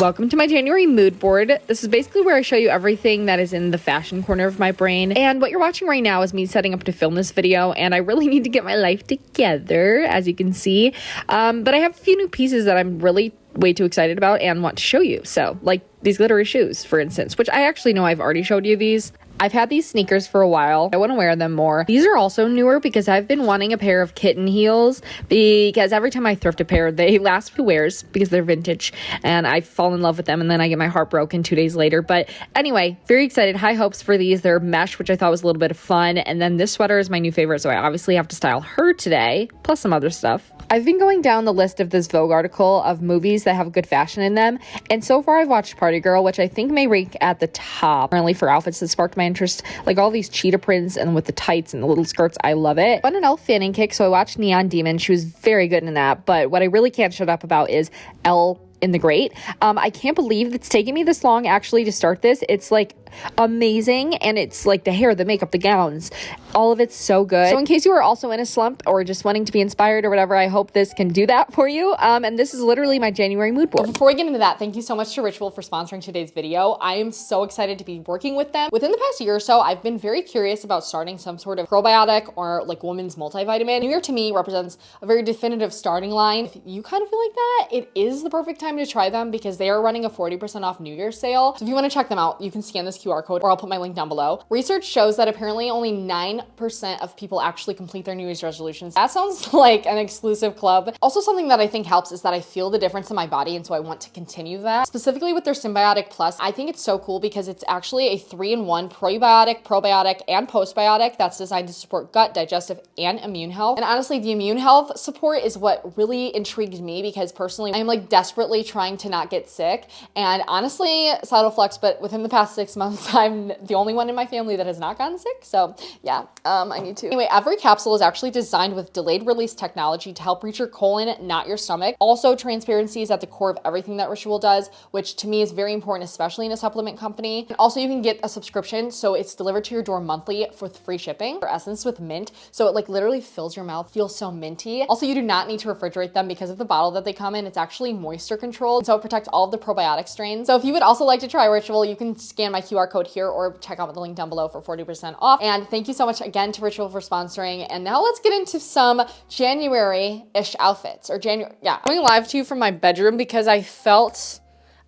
Welcome to my January mood board. This is basically where I show you everything that is in the fashion corner of my brain. And what you're watching right now is me setting up to film this video, and I really need to get my life together, as you can see. But I have a few new pieces that I'm really way too excited about and want to show you. So, like these glittery shoes, for instance, which I actually know I've already showed you these. I've had these sneakers for a while. I want to wear them more. These are also newer because I've been wanting a pair of kitten heels because every time I thrift a pair, they last few wears because they're vintage and I fall in love with them and then I get my heart broken 2 days later. But anyway, very excited. High hopes for these. They're mesh, which I thought was a little bit of fun. And then this sweater is my new favorite, so I obviously have to style her today, plus some other stuff. I've been going down the list of this Vogue article of movies that have good fashion in them, and so far I've watched Party Girl, which I think may rank at the top, currently for outfits that sparked my interest, like all these cheetah prints and with the tights and the little skirts. I love it. On an Elle fanning kick, so I watched Neon Demon. She was very good in that, but what I really can't shut up about is Elle in the Great. I can't believe it's taking me this long actually to start this. It's like amazing, and it's like the hair, the makeup, the gowns, all of it's so good. So in case you are also in a slump or just wanting to be inspired or whatever, I hope this can do that for you. And this is literally my January mood board. Before we get into that, thank you so much to Ritual for sponsoring today's video. I am so excited to be working with them. Within the past year or so, I've been very curious about starting some sort of probiotic or like women's multivitamin. New Year to me represents a very definitive starting line. If you kind of feel like that, it is the perfect time to try them because they are running a 40% off New Year's sale. So if you want to check them out, you can scan this QR code or I'll put my link down below. Research shows that apparently only 9% of people actually complete their New Year's resolutions. That sounds like an exclusive club. Also, something that I think helps is that I feel the difference in my body, and so I want to continue that. Specifically with their Symbiotic Plus, I think it's so cool because it's actually a 3-in-1 prebiotic, probiotic, and postbiotic that's designed to support gut, digestive, and immune health. And honestly, the immune health support is what really intrigued me because personally, I'm like desperately trying to not get sick. And honestly, subtle flex, but within the past 6 months, I'm the only one in my family that has not gotten sick. So yeah, I need to. Anyway, every capsule is actually designed with delayed release technology to help reach your colon, not your stomach. Also, transparency is at the core of everything that Ritual does, which to me is very important, especially in a supplement company. And also you can get a subscription, so it's delivered to your door monthly for free shipping. For Essence with mint, so it like literally fills your mouth, feels so minty. Also, you do not need to refrigerate them because of the bottle that they come in. It's actually moisture controlled, so it protects all of the probiotic strains. So if you would also like to try Ritual, you can scan my QR code here or check out the link down below for 40% off. And thank you so much again to Ritual for sponsoring. And now let's get into some January-ish outfits, or January, yeah. I'm going live to you from my bedroom because I felt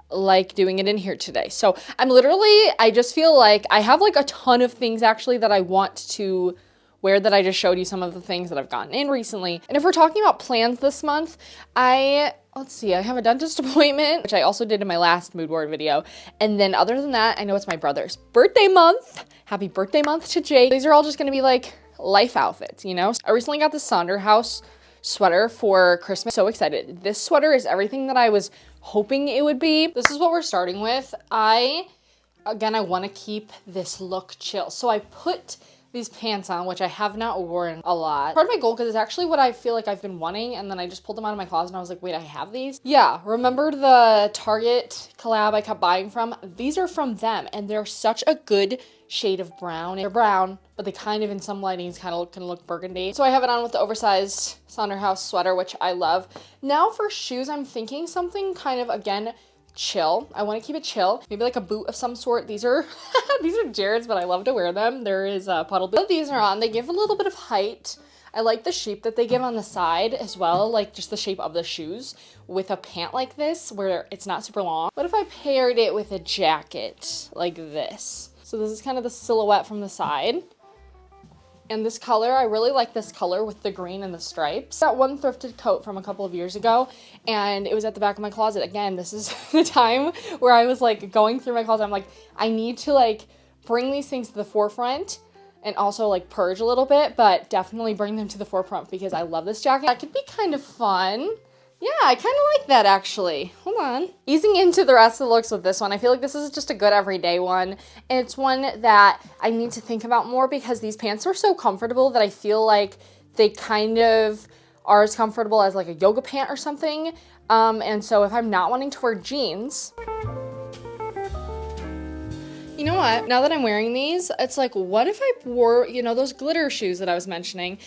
like doing it in here today. So I just feel like I have like a ton of things actually that I want to wear that I just showed you some of the things that I've gotten in recently. And if we're talking about plans this month, let's see, I have a dentist appointment, which I also did in my last mood board video. And then other than that, I know it's my brother's birthday month. Happy birthday month to Jake. These are all just gonna be like life outfits, you know? I recently got the Sonder House sweater for Christmas. So excited. This sweater is everything that I was hoping it would be. This is what we're starting with. Again, I wanna keep this look chill. So I put these pants on, which I have not worn a lot. Part of my goal, because it's actually what I feel like I've been wanting, and then I just pulled them out of my closet and I was like, wait, I have these? Yeah, remember the Target collab I kept buying from? These are from them, and they're such a good shade of brown. They're brown, but they kind of, in some lightings, kind of can look burgundy. So I have it on with the oversized Sonder House sweater, which I love. Now for shoes, I'm thinking something kind of, again, chill. I want to keep it chill. Maybe like a boot of some sort. These are these are Jared's, but I love to wear them. There is a puddle boot. These are on. They give a little bit of height. I like the shape that they give on the side as well, like just the shape of the shoes with a pant like this where it's not super long. What if I paired it with a jacket like this? So this is kind of the silhouette from the side. And this color, I really like this color with the green and the stripes. That one thrifted coat from a couple of years ago, and it was at the back of my closet. Again, this is the time where I was like going through my closet. I'm like, I need to like bring these things to the forefront and also like purge a little bit, but definitely bring them to the forefront because I love this jacket. That could be kind of fun. Yeah, I kind of like that actually. Hold on. Easing into the rest of the looks with this one, I feel like this is just a good everyday one. And it's one that I need to think about more because these pants are so comfortable that I feel like they kind of are as comfortable as like a yoga pant or something. And so if I'm not wanting to wear jeans, You know what? Now that I'm wearing these, it's like, what if I wore, you know, those glitter shoes that I was mentioning?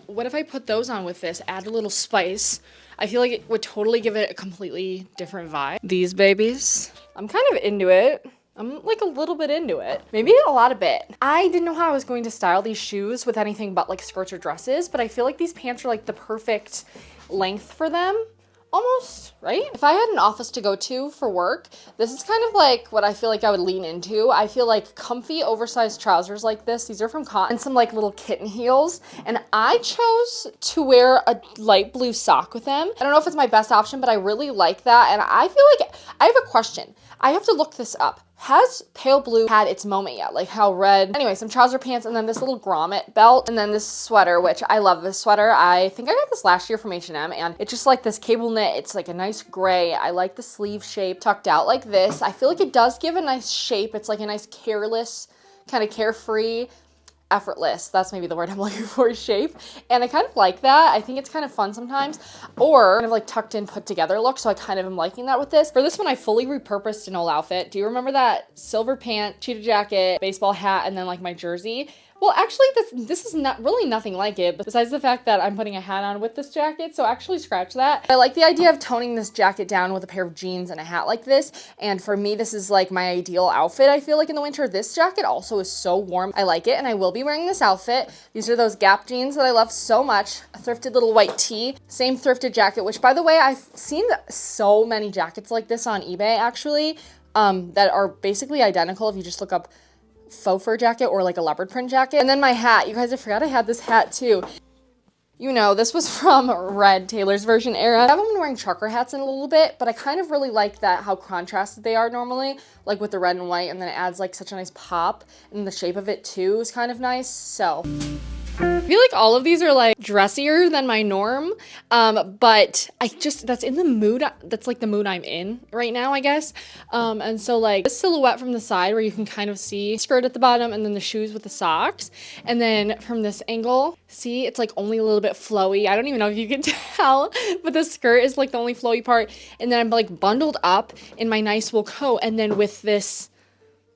What if I put those on with this, add a little spice? I feel like it would totally give it a completely different vibe. These babies, I'm kind of into it. I'm like a little bit into it. Maybe a lot of bit. I didn't know how I was going to style these shoes with anything but like skirts or dresses, but I feel like these pants are like the perfect length for them. Almost, right? If I had an office to go to for work, this is kind of like what I feel like I would lean into. I feel like comfy, oversized trousers like this. These are from Cotton, and some like little kitten heels. And I chose to wear a light blue sock with them. I don't know if it's my best option, but I really like that. And I feel like I have a question. I have to look this up. Has pale blue had its moment yet? Like how red? Anyway, some trouser pants and then this little grommet belt and then this sweater, which I love this sweater. I think I got this last year from H&M and it's just like this cable knit. It's like a nice gray. I like the sleeve shape tucked out like this. I feel like it does give a nice shape. It's like a nice careless, kind of carefree, effortless, that's maybe the word I'm looking for, shape. And I kind of like that. I think it's kind of fun sometimes, or kind of like tucked in, put together look. So I kind of am liking that with this. For this one, I fully repurposed an old outfit. Do you remember that silver pant, cheetah jacket, baseball hat, and then like my jersey? Well, actually, this is not really nothing like it, besides the fact that I'm putting a hat on with this jacket, so actually scratch that. I like the idea of toning this jacket down with a pair of jeans and a hat like this, and for me, this is like my ideal outfit, I feel like, in the winter. This jacket also is so warm. I like it, and I will be wearing this outfit. These are those Gap jeans that I love so much. A thrifted little white tee. Same thrifted jacket, which, by the way, I've seen so many jackets like this on eBay, actually, that are basically identical if you just look up faux fur jacket or like a leopard print jacket. And then my hat, you guys, I forgot I had this hat too. You know, this was from Red, Taylor's version era. I haven't been wearing trucker hats in a little bit, but I kind of really like that, how contrasted they are normally, like with the red and white, and then it adds like such a nice pop, and the shape of it too is kind of nice. So I feel like all of these are like dressier than my norm, but that's in the mood, that's like the mood I'm in right now, I guess. And so like this silhouette from the side where you can kind of see skirt at the bottom and then the shoes with the socks. And then from this angle, see, it's like only a little bit flowy. I don't even know if you can tell, but the skirt is like the only flowy part. And then I'm like bundled up in my nice wool coat, and then with this,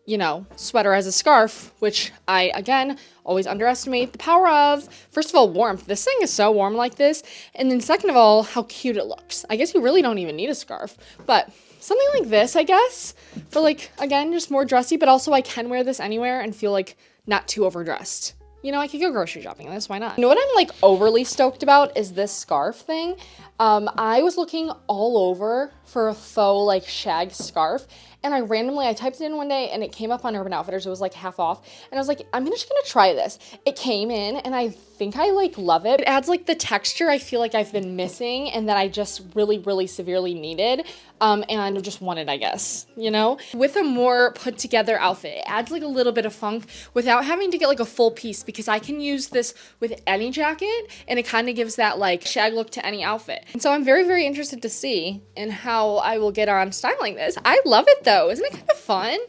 you know, sweater as a scarf, which I, again, always underestimate the power of. First of all, warmth. This thing is so warm like this. And then second of all, how cute it looks. I guess you really don't even need a scarf, but something like this, I guess, for like, again, just more dressy, but also I can wear this anywhere and feel like not too overdressed. You know, I could go grocery shopping in this, why not? You know what I'm like overly stoked about is this scarf thing. I was looking all over for a faux like shag scarf, and I typed it in one day and it came up on Urban Outfitters. It was like half off, and I was like, I'm just gonna try this. It came in and I think I like love it. It adds like the texture I feel like I've been missing and that I just really, really severely needed, and just wanted, I guess, you know? With a more put together outfit, it adds like a little bit of funk without having to get like a full piece, because I can use this with any jacket and it kind of gives that like shag look to any outfit. And so I'm very, very interested to see in how I will get on styling this. I love it though. Isn't it kind of fun?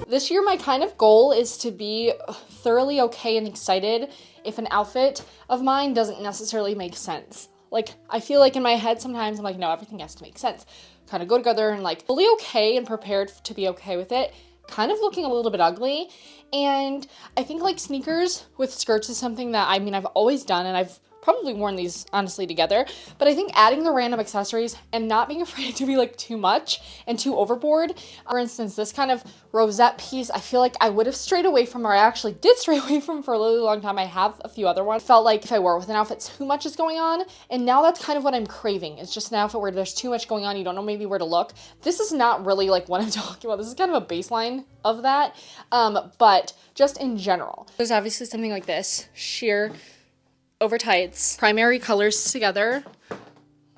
This year, my kind of goal is to be thoroughly okay and excited if an outfit of mine doesn't necessarily make sense. Like, I feel like in my head sometimes I'm like, no, everything has to make sense. Kind of go together and like fully okay and prepared to be okay with it. Kind of looking a little bit ugly. And I think like sneakers with skirts is something that, I mean, I've always done, and I've probably worn these honestly together, but I think adding the random accessories and not being afraid to be like too much and too overboard. For instance, this kind of rosette piece, I feel like I would have strayed away from, or I actually did stray away from for a really long time. I have a few other ones. Felt like if I wore it with an outfit, too much is going on, and now that's kind of what I'm craving. It's just an outfit where there's too much going on, you don't know maybe where to look. This is not really like what I'm talking about. This is kind of a baseline of that, but just in general. There's obviously something like this, sheer over tights, primary colors together,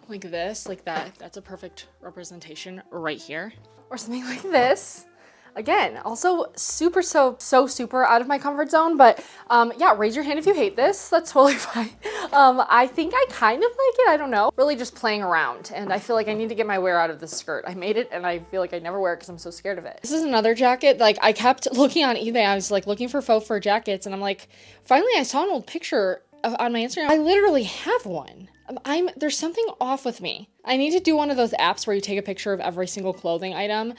like this, like that. That's a perfect representation right here. Or something like this. Again, also super, so super out of my comfort zone, but yeah, raise your hand if you hate this. That's totally fine. I think I kind of like it, I don't know. Really just playing around, and I feel like I need to get my wear out of this skirt. I made it, and I feel like I never wear it because I'm so scared of it. This is another jacket. Like, I kept looking on eBay. I was like looking for faux fur jackets, and I'm like, finally I saw an old picture on my Instagram. I literally have one. There's something off with me. I need to do one of those apps where you take a picture of every single clothing item.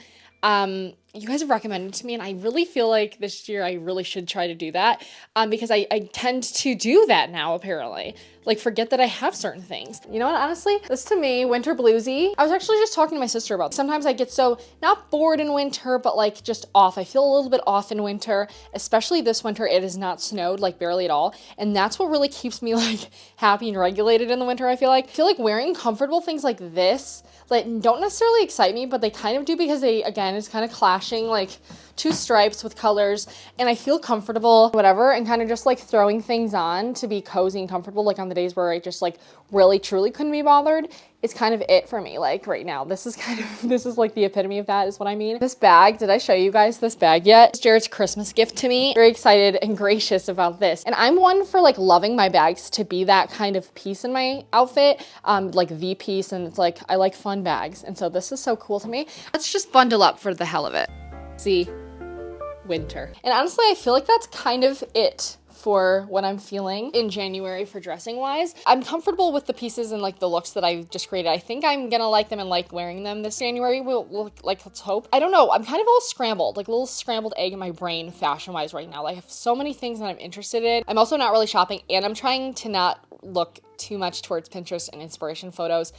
You guys have recommended to me, and I really feel like this year I really should try to do that, because I tend to do that now, apparently. Like, forget that I have certain things. You know what, honestly, this to me, winter bluesy. I was actually just talking to my sister about this. Sometimes I get so, not bored in winter, but like just off. I feel a little bit off in winter, especially this winter. It has not snowed, like barely at all. And that's what really keeps me like happy and regulated in the winter, I feel like. I feel like wearing comfortable things like this, like, don't necessarily excite me, but they kind of do, because they, again, it's kind of clashing, like two stripes with colors, and I feel comfortable, whatever, and kind of just like throwing things on to be cozy and comfortable, like on the days where I just like really truly couldn't be bothered. It's kind of it for me, like right now. This is like the epitome of that, is what I mean. This bag, did I show you guys this bag yet? It's Jared's Christmas gift to me. Very excited and gracious about this. And I'm one for like loving my bags to be that kind of piece in my outfit, like the piece, and it's like, I like fun bags. And so this is so cool to me. Let's just bundle up for the hell of it. See, winter. And honestly, I feel like that's kind of it for what I'm feeling in January for dressing wise. I'm comfortable with the pieces and like the looks that I just created. I think I'm gonna like them and like wearing them this January. We'll like, let's hope. I don't know. I'm kind of all scrambled, like a little scrambled egg in my brain fashion wise right now. Like, I have so many things that I'm interested in. I'm also not really shopping, and I'm trying to not look too much towards Pinterest and inspiration photos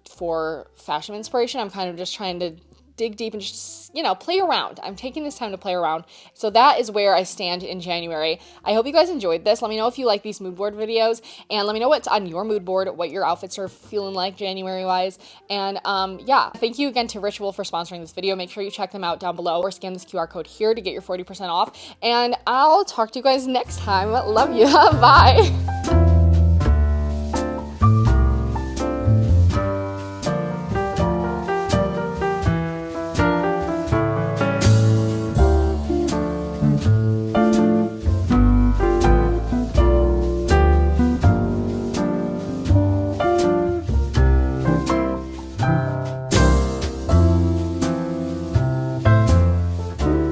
for fashion inspiration. I'm kind of just trying to dig deep and just, you know, play around. I'm taking this time to play around. So that is where I stand in January. I hope you guys enjoyed this. Let me know if you like these mood board videos, and let me know what's on your mood board, what your outfits are feeling like January wise. And yeah, thank you again to Ritual for sponsoring this video. Make sure you check them out down below, or scan this QR code here to get your 40% off. And I'll talk to you guys next time. Love you. Bye.